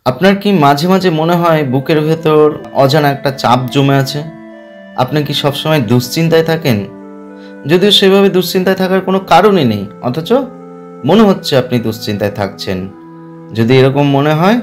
আপনার কি মাঝে মাঝে মনে হয় বুকের ভেতর অজানা একটা চাপ জমে আছে? আপনি কি সবসময় দুশ্চিন্তায় থাকেন? যদিও সেভাবে দুশ্চিন্তায় থাকার কোনো কারণই নেই, অথচ মনে হচ্ছে আপনি দুশ্চিন্তায় থাকছেন। যদি এরকম মনে হয়,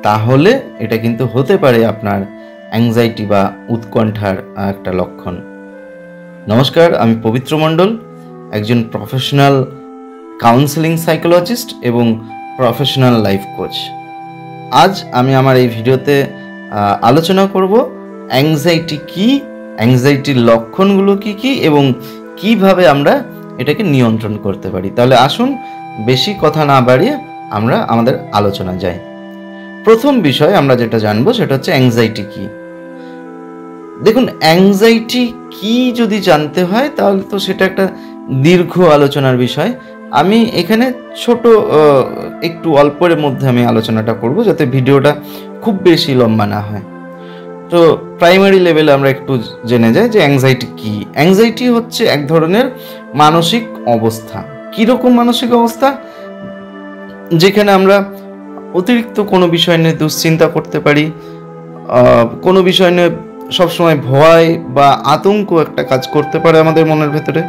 তাহলে এটা কিন্তু হতে পারে আপনার অ্যাংজাইটি বা উৎকণ্ঠার একটা লক্ষণ। নমস্কার, আমি পবিত্র মণ্ডল, একজন প্রফেশনাল কাউন্সেলিং সাইকোলজিস্ট এবং প্রফেশনাল লাইফ কোচ। আজ আমি আমার এই ভিডিওতে আলোচনা করব অ্যাংজাইটি কি, অ্যাংজাইটির লক্ষণগুলো কি কি এবং কিভাবে আমরা এটাকে নিয়ন্ত্রণ করতে পারি। তাহলে আসুন বেশি কথা না বাড়িয়ে আমরা আমাদের আলোচনা যাই। প্রথম বিষয় আমরা যেটা জানবো সেটা হচ্ছে অ্যাংজাইটি কি। দেখুন, অ্যাংজাইটি কি যদি জানতে হয় তাহলে তো সেটা একটা দীর্ঘ আলোচনার বিষয়। আমি এখানে ছোট একটু অল্পের মধ্যে আমি আলোচনাটা করব, যাতে ভিডিওটা খুব বেশি লম্বা না হয়। তো প্রাইমারি লেভেলে আমরা একটু জেনে যাই যে অ্যাংজাইটি কি। অ্যাংজাইটি হচ্ছে এক ধরনের মানসিক অবস্থা। কীরকম মানসিক অবস্থা? যেখানে আমরা অতিরিক্ত কোনো বিষয় নিয়ে দুশ্চিন্তা করতে পারি, কোনো বিষয় নিয়ে সবসময় ভয় বা আতঙ্ক একটা কাজ করতে পারে আমাদের মনের ভেতরে।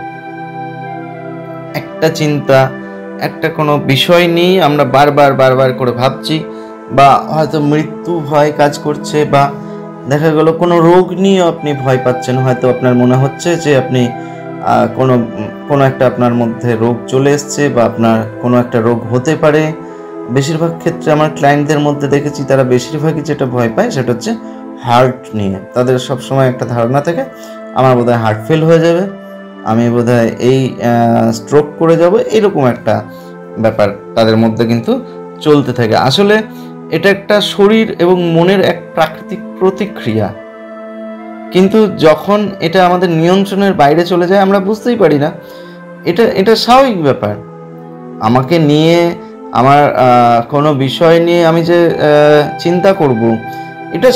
একটা চিন্তা, একটা কোনো বিষয় নিয়ে আমরা বারবার করে ভাবছি, বা হয়তো মৃত্যু ভয় কাজ করছে, বা দেখা গেল কোনো রোগ নিয়ে আপনি ভয় পাচ্ছেন। হয়তো আপনার মনে হচ্ছে যে আপনি কোনো একটা আপনার মধ্যে রোগ চলে এসছে, বা আপনার কোনো একটা রোগ হতে পারে। বেশিরভাগ ক্ষেত্রে আমার ক্লায়েন্টদের মধ্যে দেখেছি তারা বেশিরভাগই যেটা ভয় পায় সেটা হচ্ছে হার্ট নিয়ে। তাদের সবসময় একটা ধারণা থাকে আমার বোধহয় হার্ট ফেল হয়ে যাবে, আমি বোধহয় এই স্ট্রোক করে যাব, এরকম একটা ব্যাপার তাদের মধ্যে কিন্তু চলতে থাকে। আসলে এটা একটা শরীর এবং মনের এক প্রাকৃতিক প্রতিক্রিয়া, কিন্তু যখন এটা আমাদের নিয়ন্ত্রণের বাইরে চলে যায় আমরা বুঝতেই পারি না। এটা স্বাভাবিক ব্যাপার। আমাকে নিয়ে, আমার কোনো বিষয় নিয়ে আমি যে চিন্তা করব, এটা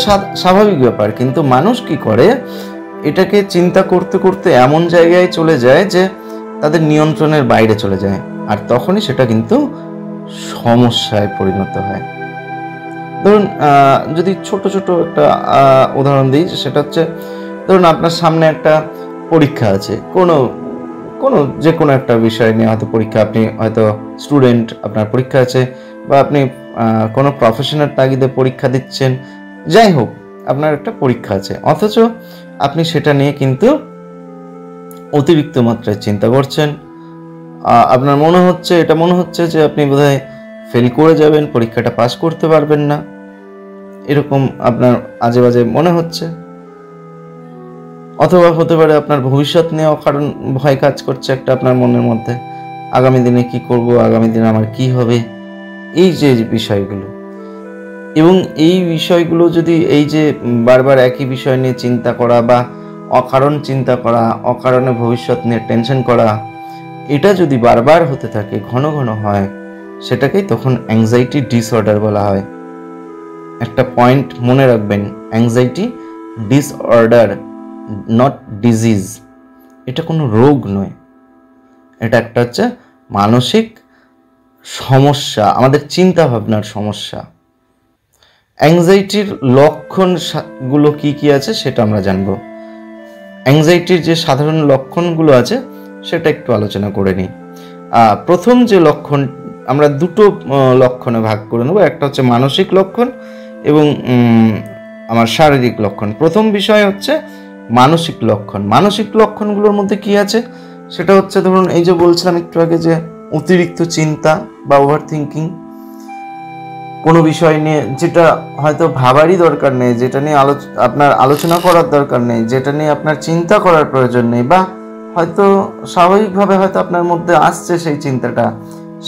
স্বাভাবিক ব্যাপার। কিন্তু মানুষ কি করে, এটাকে চিন্তা করতে করতে এমন জায়গায় চলে যায় যে তাদের নিয়ন্ত্রণের বাইরে চলে যায়, আর তখনই সেটা কিন্তু সমস্যায় পরিণত হয়। ধরুন, যদি ছোট একটা উদাহরণ দিই, সেটা হচ্ছে ধরুন আপনার সামনে একটা পরীক্ষা আছে, যে কোনো একটা বিষয় নিয়ে হয়তো পরীক্ষা, আপনি হয়তো স্টুডেন্ট, আপনার পরীক্ষা আছে, বা আপনি কোনো প্রফেশনের তাগিদে পরীক্ষা দিচ্ছেন, যাই হোক আপনার একটা পরীক্ষা আছে, অথচ আপনি সেটা নিয়ে কিন্তু অতিরিক্ত মাত্রায় চিন্তা করছেন। আপনার মনে হচ্ছে যে আপনি বোধহয় ফেল করে যাবেন, পরীক্ষাটা পাস করতে পারবেন না, এরকম আপনার আজে বাজে মনে হচ্ছে। অথবা হতে পারে আপনার ভবিষ্যৎ নিয়ে অকারণ ভয় কাজ করছে একটা আপনার মনের মধ্যে, আগামী দিনে কি করব, আগামী দিনে আমার কি হবে, এই যে বিষয়গুলো। এবং এই বিষয়গুলো যদি, এই যে বারবার একই বিষয় নিয়ে চিন্তা করা, বা অকারণ চিন্তা করা, অকারণে ভবিষ্যৎ নিয়ে টেনশন করা, এটা যদি বারবার হতে থাকে, ঘন ঘন হয়, সেটাকেই তখন অ্যাংজাইটি ডিসঅর্ডার বলা হয়। একটা পয়েন্ট মনে রাখবেন, অ্যাংজাইটি ডিসঅর্ডার, নট ডিজিজ। এটা কোনো রোগ নয়, এটা একটা হচ্ছে মানসিক সমস্যা, আমাদের চিন্তা ভাবনার সমস্যা। অ্যাংজাইটির লক্ষণগুলো কি কি আছে সেটা আমরা জানব। অ্যাংজাইটির যে সাধারণ লক্ষণগুলো আছে সেটা একটু আলোচনা করে নিই। প্রথম যে লক্ষণ, আমরা দুটো লক্ষণে ভাগ করে নেব, একটা হচ্ছে মানসিক লক্ষণ এবং আমার শারীরিক লক্ষণ। প্রথম বিষয় হচ্ছে মানসিক লক্ষণ। মানসিক লক্ষণগুলোর মধ্যে কি আছে সেটা হচ্ছে, ধরুন এই যে বলছিলাম একটু আগে, যে অতিরিক্ত চিন্তা বা ওভার থিঙ্কিং, কোনো বিষয় নিয়ে যেটা হয়তো ভাবারই দরকার নেই, যেটা নিয়ে আপনার আলোচনা করার দরকার নেই, যেটা নিয়ে আপনার চিন্তা করার প্রয়োজন নেই, বা হয়তো স্বাভাবিকভাবে হয়তো আপনার মধ্যে আসছে সেই চিন্তাটা,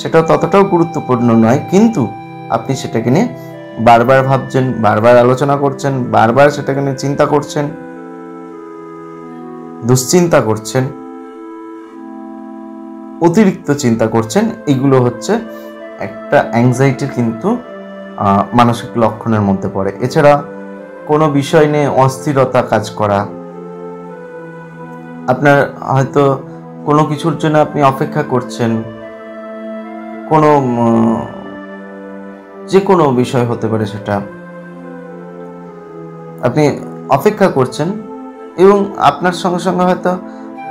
সেটা ততটাও গুরুত্বপূর্ণ নয়, কিন্তু আপনি সেটাকে নিয়ে বারবার ভাবছেন, বারবার আলোচনা করছেন, বারবার সেটাকে নিয়ে চিন্তা করছেন, দুশ্চিন্তা করছেন, অতিরিক্ত চিন্তা করছেন। এগুলো হচ্ছে একটা অ্যাংজাইটির কিন্তু মানসিক লক্ষণের মধ্যে পড়ে। এছাড়া কোনো বিষয় নিয়ে অস্থিরতা কাজ করা, আপনার হয়তো কোনো কিছুর জন্য আপনি অপেক্ষা করছেন, কোনো যে কোনো বিষয় হতে পারে, সেটা আপনি অপেক্ষা করছেন এবং আপনার সঙ্গে সঙ্গে হয়তো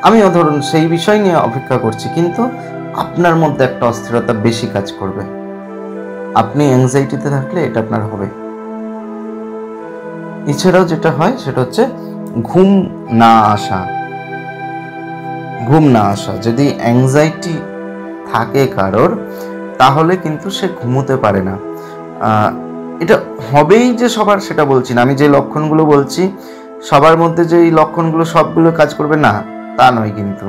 আমিও ধরুন সেই বিষয় নিয়ে অপেক্ষা করছি, কিন্তু আপনার মধ্যে একটা অস্থিরতা বেশি কাজ করবে। আপনি অ্যাংজাইটিতে থাকলে এটা আপনার হবে। এছাড়াও যেটা হয় সেটা হচ্ছে ঘুম না আসা। যদি অ্যাংজাইটি থাকে কারোর, তাহলে কিন্তু সে ঘুমোতে পারে না। এটা হবেই যে সবার, সেটা বলছি না। আমি যে লক্ষণগুলো বলছি সবার মধ্যে যে এই লক্ষণগুলো সবগুলো কাজ করবে না তা নয়, কিন্তু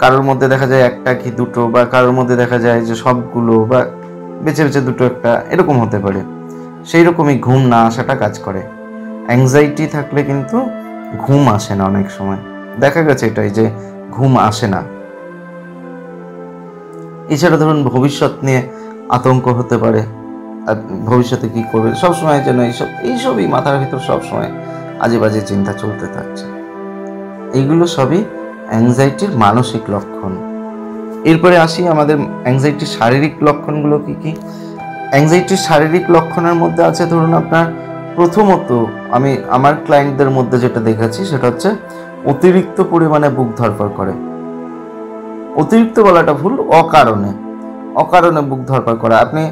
কারোর মধ্যে দেখা যায় একটা কি দুটো, বা কারোর মধ্যে দেখা যায় যে সবগুলো, বা বেছে বেছে দুটো একটা, এরকম হতে পারে। সেই রকমই ঘুম না আসাটা কাজ করে। অ্যাংজাইটি থাকলে কিন্তু ঘুম আসে না, অনেক সময় দেখা গেছে এটাই যে ঘুম আসে না। এছাড়া ধরুন ভবিষ্যৎ নিয়ে আতঙ্ক হতে পারে, ভবিষ্যতে কি করবে সবসময় যেন এইসবই মাথার ভিতর সবসময় আজে বাজে চিন্তা চলতে থাকছে। এইগুলো সবই অ্যাংজাইটির মানসিক লক্ষণ। এরপরে আসি আমাদের অ্যাংজাইটির শারীরিক লক্ষণগুলো কি কি। অ্যাংজাইটির শারীরিক লক্ষণের মধ্যে আছে ধরুন আপনার প্রথমত আমি আমার ক্লায়েন্টদের মধ্যে যেটা দেখেছি সেটা হচ্ছে অতিরিক্ত পরিমাণে বুক ধড়ফড় করে। অতিরিক্ত বলাটা ভুল, অকারণে বুক ধড়ফড় করে। আপনি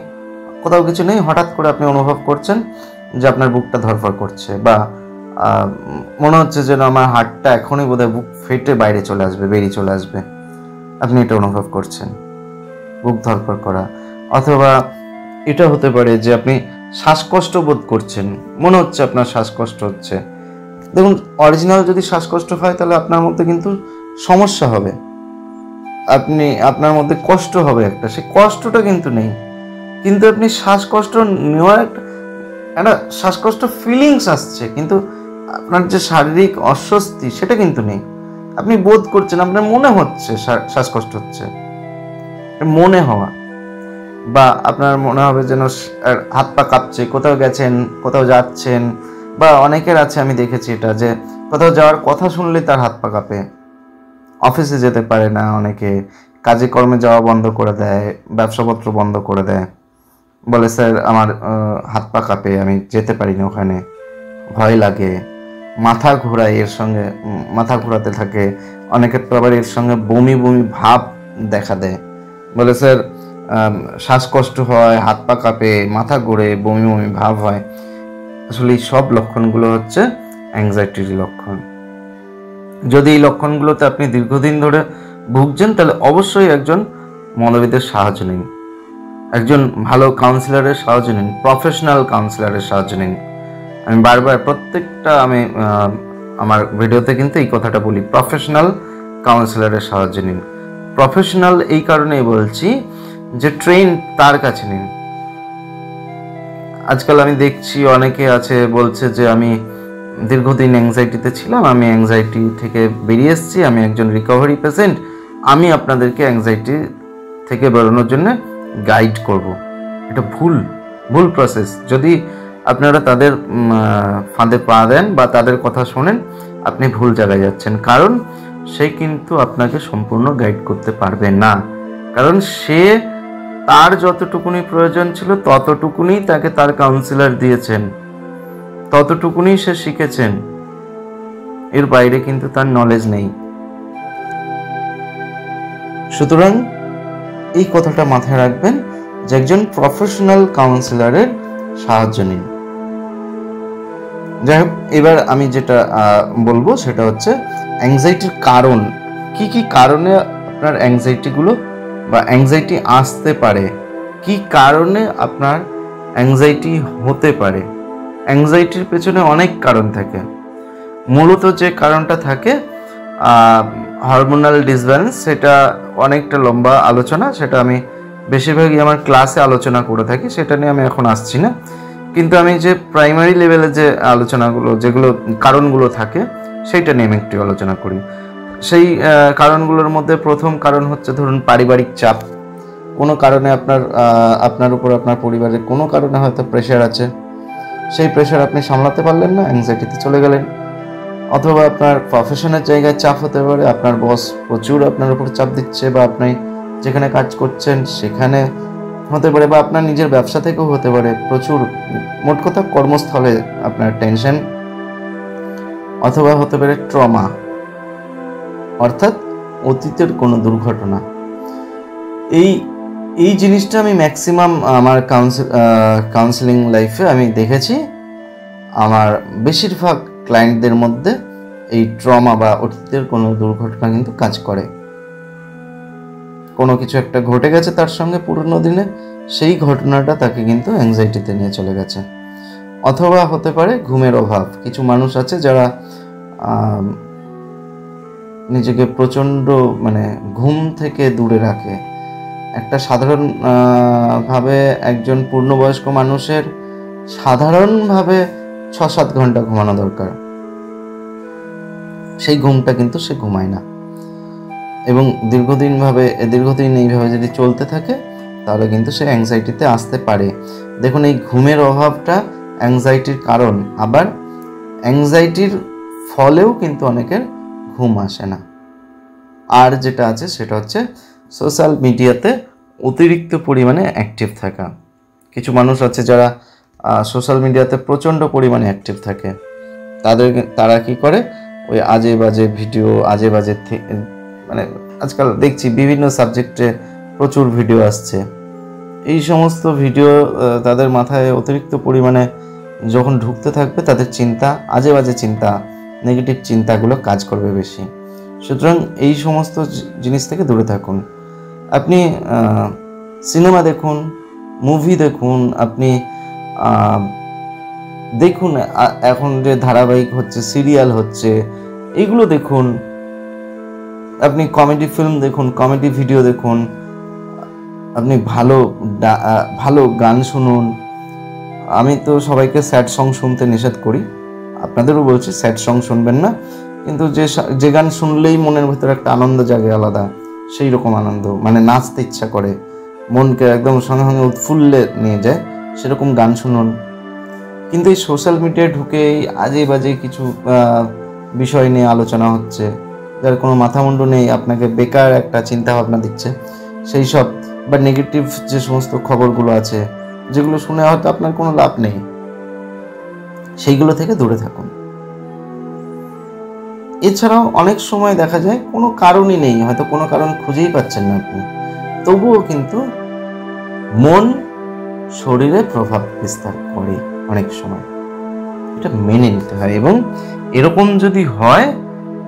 কোথাও কিছু নেই, হঠাৎ করে আপনি অনুভব করছেন যে আপনার বুকটা ধড়ফড় করছে, বা মনে হচ্ছে যেন আমার হার্টটা এখনই বোধহয় বুক ফেটে বেরিয়ে চলে আসবে, আপনি এটা অনুভব করছেন, বুক ধড়ফড় করা। অথবা এটা হতে পারে যে আপনি শ্বাসকষ্ট বোধ করছেন, মনে হচ্ছে আপনার শ্বাসকষ্ট হচ্ছে। দেখুন, অরিজিনাল যদি শ্বাসকষ্ট হয় তাহলে আপনার মধ্যে কিন্তু সমস্যা হবে, আপনার মধ্যে কষ্ট হবে একটা, সেই কষ্টটা কিন্তু নেই, কিন্তু আপনি শ্বাসকষ্ট নেওয়ার একটা শ্বাসকষ্ট ফিলিংস আসছে, কিন্তু আপনার যে শারীরিক অস্বস্তি সেটা কিন্তু নেই। আপনি বোধ করছেন, আপনার মনে হচ্ছে শ্বাসকষ্ট হচ্ছে, মনে হওয়া, বা আপনার মনে হবে যেন হাত পা কাঁপছে, কোথাও গেছেন, কোথাও যাচ্ছেন, বা অনেকের আছে আমি দেখেছি এটা, যে কোথাও যাওয়ার কথা শুনলে তার হাত পা কাঁপে, অফিসে যেতে পারে না, অনেকে কাজে কর্মে যাওয়া বন্ধ করে দেয়, ব্যবসাপত্র বন্ধ করে দেয়, বলে স্যার আমার হাত পা কাঁপে, আমি যেতে পারি না, ওখানে ভয় লাগে, মাথা ঘোরায়, এর সঙ্গে মাথা ঘোরাতে থাকে। অনেকের তো আবার এর সঙ্গে বমি বমি ভাব দেখা দেয়, বলে স্যার শ্বাসকষ্ট হয়, হাত পা কাঁপে, মাথা ঘোরে, বমি বমি ভাব হয়। আসলে এই সব লক্ষণগুলো হচ্ছে অ্যাংজাইটির লক্ষণ। যদি এই লক্ষণগুলোতে আপনি দীর্ঘদিন ধরে ভুগছেন তাহলে অবশ্যই একজন মনোবিদের সাহায্য নিন, একজন ভালো কাউন্সিলরের সাহায্য নিন, প্রফেশনাল কাউন্সিলরের সাহায্য নিন। আমি বারবার প্রত্যেকটা আমার ভিডিওতে কিন্তু এই কথাটা বলি, প্রফেশনাল কাউন্সিলরের সাহায্য নিন। প্রফেশনাল এই কারণেই বলছি যে ট্রেন তার কাছে নিন। আজকাল আমি দেখছি অনেকে আছে বলছে যে আমি দীর্ঘদিন অ্যাংজাইটিতে ছিলাম, আমি অ্যাংজাইটি থেকে বেরিয়ে এসেছি, আমি একজন রিকভারি পেশেন্ট, আমি আপনাদেরকে অ্যাংজাইটি থেকে বেরোনোর জন্য গাইড করব। এটা ভুল প্রসেস। যদি আপনারা তাদের ফাঁদে পা দেন বা তাদের কথা শোনেন, আপনি ভুল জায়গায় যাচ্ছেন, কারণ সে কিন্তু আপনাকে সম্পূর্ণ গাইড করতে পারবে না। কারণ সে তার যতটুকুনি প্রয়োজন ছিল ততটুকুনি তাকে তার কাউন্সিলর দিয়েছেন, ততটুকুনি সে শিখেছেন, এর বাইরে কিন্তু তার নলেজ নেই। সুতরাং এই কথাটা মাথায় রাখবেন যে একজন প্রফেশনাল কাউন্সিলরের সাহায্য নিন। যাই হোক, এবার আমি যেটা বলবো সেটা হচ্ছে অ্যাংজাইটির কারণ কি কি, কারণে আপনার অ্যাংজাইটিগুলো বা অ্যাংজাইটি আসতে পারে, কি কারণে আপনার অ্যাংজাইটি হতে পারে। অ্যাংজাইটির পেছনে অনেক কারণ থাকে, মূলত যে কারণটা থাকে হরমোনাল ডিসব্যালেন্স, সেটা অনেকটা লম্বা আলোচনা, সেটা আমি বেশিরভাগই আমার ক্লাসে আলোচনা করে থাকি, সেটা নিয়ে আমি এখন আসছি না। কিন্তু আমি যে প্রাইমারি লেভেলে যে আলোচনাগুলো, যেগুলো কারণগুলো থাকে, সেইটা নিয়ে আমি একটু আলোচনা করি। সেই কারণগুলোর মধ্যে প্রথম কারণ হচ্ছে ধরুন পারিবারিক চাপ। কোনো কারণে আপনার উপর আপনার পরিবারের কোনো কারণে হয়তো প্রেশার আছে, সেই প্রেশার আপনি সামলাতে পারলেন না, অ্যাংজাইটিতে চলে গেলেন। অথবা আপনার প্রফেশনের জায়গায় চাপ হতে পারে, আপনার বস প্রচুর আপনার উপর চাপ দিচ্ছে, বা আপনি যেখানে কাজ করছেন সেখানে হতে পারে, বা আপনার নিজের ব্যবসা থেকেও হতে পারে। প্রচুর, মোট কথা কর্মস্থলে আপনার টেনশন, অথবা হতে পারে ট্রমা, অর্থাৎ অতীতের কোনো দুর্ঘটনা। এই জিনিসটা আমি ম্যাক্সিমাম আমার কাউন্সেলিং লাইফে আমি দেখেছি। আমার বেশিরভাগ ক্লায়েন্টদের মধ্যে এই ট্রমা বা অতীতের কোনো দুর্ঘটনা কিন্তু কাজ করে। কোনো কিছু একটা ঘটে গেছে তার সঙ্গে পুরনো দিনে, সেই ঘটনাটা তাকে কিন্তু অ্যাংজাইটিতে নিয়ে চলে গেছে। অথবা হতে পারে ঘুমের অভাব। কিছু মানুষ আছে যারা নিজেকে প্রচণ্ড ঘুম থেকে দূরে রাখে। একটা সাধারণ ভাবে একজন পূর্ণবয়স্ক মানুষের সাধারণভাবে 6-7 ঘন্টা ঘুমানো দরকার, সেই ঘুমটা কিন্তু সে ঘুমায় না। এবং দীর্ঘদিন এইভাবে যদি চলতে থাকে তাহলে কিন্তু সে অ্যাংজাইটিতে আসতে পারে। দেখুন, এই ঘুমের অভাবটা অ্যাংজাইটির কারণ, আবার অ্যাংজাইটির ফলেও কিন্তু অনেকের ঘুম আসে না। আর যেটা আছে সেটা হচ্ছে সোশ্যাল মিডিয়াতে অতিরিক্ত পরিমাণে অ্যাক্টিভ থাকা। কিছু মানুষ আছে যারা সোশ্যাল মিডিয়াতে প্রচণ্ড পরিমাণে অ্যাক্টিভ থাকে। তারা কি করে, ওই আজে বাজে ভিডিও, আজে বাজে আজকাল দেখছি বিভিন্ন সাবজেক্টে প্রচুর ভিডিও আসছে। এই সমস্ত ভিডিও তাদের মাথায় অতিরিক্ত পরিমাণে যখন ঢুকতে থাকবে, তাদের চিন্তা, আজে বাজে চিন্তা, নেগেটিভ চিন্তাগুলো কাজ করবে বেশি। সুতরাং এই সমস্ত জিনিস থেকে দূরে থাকুন। আপনি সিনেমা দেখুন, মুভি দেখুন, আপনি দেখুন এখন যে ধারাবাহিক হচ্ছে, সিরিয়াল হচ্ছে, এইগুলো দেখুন। আপনি কমেডি ফিল্ম দেখুন, কমেডি ভিডিও দেখুন, আপনি ভালো গান শুনুন। আমি তো সবাইকে স্যাড সং শুনতে নিষেধ করি, আপনাদেরও বলছি স্যাড সং শুনবেন না। কিন্তু যে গান শুনলেই মনের ভেতরে একটা আনন্দ জাগে আলাদা, সেই রকম আনন্দ, নাচতে ইচ্ছা করে, মনকে একদম সঙ্গে সঙ্গে উৎফুল্লে নিয়ে যায়, সেরকম গান শুনুন। কিন্তু এই সোশ্যাল মিডিয়ায় ঢুকে আজে বাজে কিছু বিষয় নিয়ে আলোচনা হচ্ছে, যার কোনো মাথামুন্ডু নেই, আপনাকে বেকার একটা চিন্তা ভাবনা দিচ্ছে, সেই সব বা নেগেটিভ যে সমস্ত খবরগুলো আছে, যেগুলো শুনে হয়তো আপনার কোনো লাভ নেই, সেইগুলো থেকে দূরে থাকুন। এছাড়াও অনেক সময় দেখা যায় কোনো কারণই নেই, হয়তো কোনো কারণ খুঁজেই পাচ্ছেন না আপনি, তবুও কিন্তু মন শরীরে প্রভাব বিস্তার করে অনেক সময়। এটা মেনে নিতে হয়, এবং এরকম যদি হয়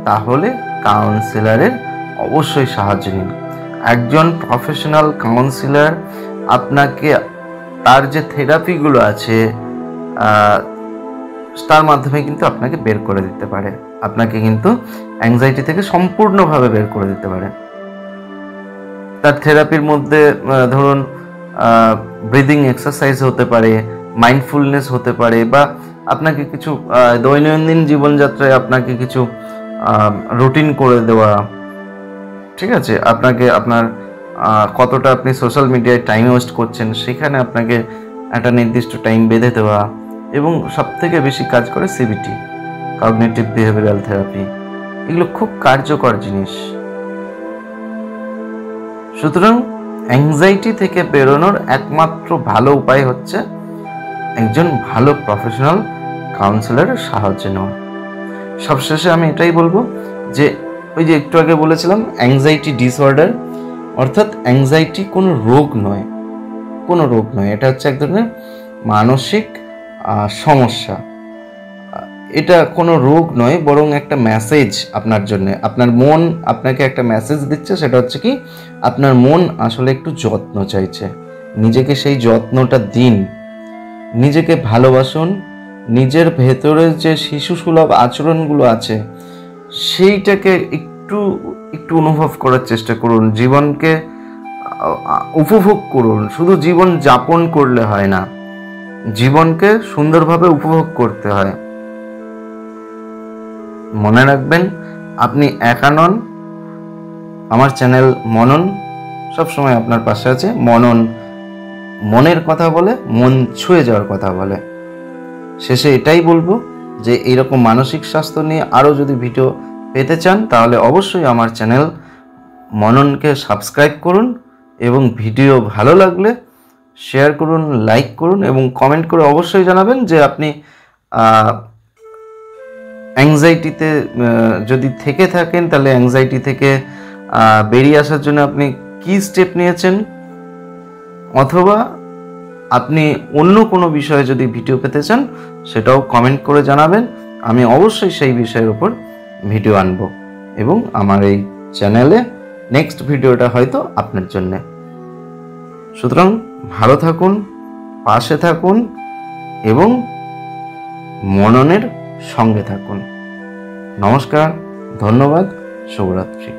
তাহলে কাউন্সিলরের অবশ্যই সাহায্য নিন। একজন প্রফেশনাল কাউন্সিলর আপনাকে তার যে থেরাপিগুলো আছে তার মাধ্যমে কিন্তু আপনাকে বের করে দিতে পারে, আপনাকে কিন্তু অ্যাংজাইটি থেকে সম্পূর্ণভাবে বের করে দিতে পারে। তার থেরাপির মধ্যে ধরুন ব্রিদিং এক্সারসাইজ হতে পারে, মাইন্ডফুলনেস হতে পারে, বা আপনাকে কিছু দৈনন্দিন জীবনযাত্রায় আপনাকে কিছু রুটিন করে দেওয়া, ঠিক আছে, আপনাকে আপনার কতটা আপনি সোশ্যাল মিডিয়ায় টাইম ওয়েস্ট করছেন সেখানে আপনাকে একটা নির্দিষ্ট টাইম বেঁধে দেওয়া, এবং সবথেকে বেশি কাজ করে সিবিটি, কগনিটিভ বিহেভিয়ারাল থেরাপি। এগুলো খুব কার্যকর জিনিস। সুতরাং অ্যাংজাইটি থেকে বেরোনোর একমাত্র ভালো উপায় হচ্ছে একজন ভালো প্রফেশনাল কাউন্সিলরের সাহায্য নেওয়া। সবশেষে আমি এটাই বলবো যে ওই যে একটু আগে বলেছিলাম, অ্যাংজাইটি ডিসঅর্ডার, অর্থাৎ অ্যাংজাইটি কোনো রোগ নয়, এটা হচ্ছে এক ধরনের মানসিক সমস্যা। এটা কোনো রোগ নয়, বরং একটা মেসেজ আপনার জন্য। আপনার মন আপনাকে একটা মেসেজ দিচ্ছে, সেটা হচ্ছে কি, আপনার মন আসলে একটু যত্ন চাইছে। নিজেকে সেই যত্নটা দিন, নিজেকে ভালোবাসুন, নিজের ভেতরে যে শিশুসুলভ আচরণগুলো আছে সেইটাকে একটু অনুভব করার চেষ্টা করুন, জীবনকে উপভোগ করুন। শুধু জীবন যাপন করলে হয় না, জীবনকে সুন্দরভাবে উপভোগ করতে হয়। মনে রাখবেন, আপনি একা নন। আমার চ্যানেল মনন সবসময় আপনার পাশে আছে। মনন মনের কথা বলে, মন ছুঁয়ে যাওয়ার কথা বলে। শেষে এটাই বলবো যে এইরকম মানসিক স্বাস্থ্য নিয়ে আরও যদি ভিডিও পেতে চান তাহলে অবশ্যই আমার চ্যানেল মননকে সাবস্ক্রাইব করুন, এবং ভিডিও ভালো লাগলে শেয়ার করুন, লাইক করুন এবং কমেন্ট করে অবশ্যই জানাবেন যে আপনি অ্যাংজাইটিতে যদি থেকে থাকেন তাহলে অ্যাংজাইটি থেকে বেরিয়ে আসার জন্য আপনি কি স্টেপ নিয়েছেন, অথবা আপনি অন্য কোনো বিষয়ে যদি ভিডিও পেতে চান সেটাও কমেন্ট করে জানাবেন। আমি অবশ্যই সেই বিষয়ের উপর ভিডিও আনব এবং আমার এই চ্যানেলে নেক্সট ভিডিওটা হয়তো আপনার জন্য। সুতরাং ভালো থাকুন, পাশে থাকুন এবং মননের সঙ্গে থাকুন। নমস্কার, ধন্যবাদ, শুভরাত্রি।